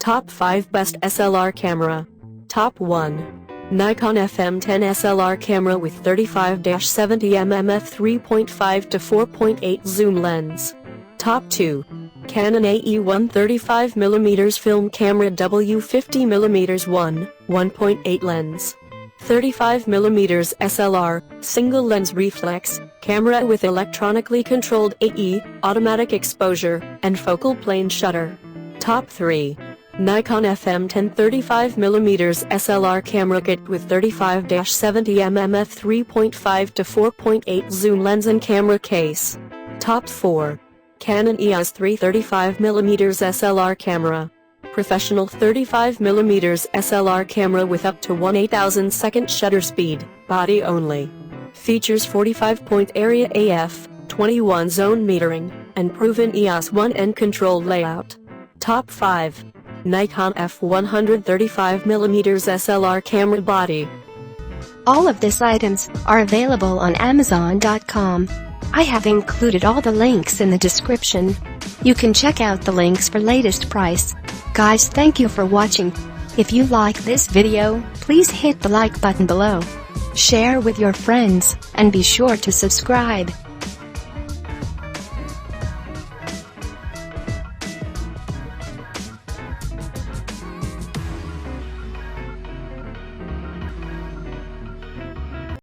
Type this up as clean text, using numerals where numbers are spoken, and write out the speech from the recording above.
Top 5 Best SLR Camera. Top 1. Nikon FM10 SLR camera with 35-70mm f3.5 to 4.8 zoom lens. Top 2. Canon AE1 35mm film camera W50mm 1.8 lens. 35mm SLR, single lens reflex, camera with electronically controlled AE, automatic exposure, and focal plane shutter. Top 3. Nikon FM10 35mm SLR camera kit with 35-70mm f3.5 to 4.8 zoom lens and camera case. Top 4. Canon EOS 3 35mm SLR camera. Professional 35mm SLR camera with up to 1/8000 shutter speed, body only. Features 45-point area AF, 21 zone metering, and proven EOS 1N control layout. Top 5. Nikon f135mm SLR camera body. All of these items are available on Amazon.com. I have included all the links in the description. You can check out the links for latest price. Guys, thank you for watching. If you like this video, please hit the like button below. Share with your friends, and be sure to subscribe.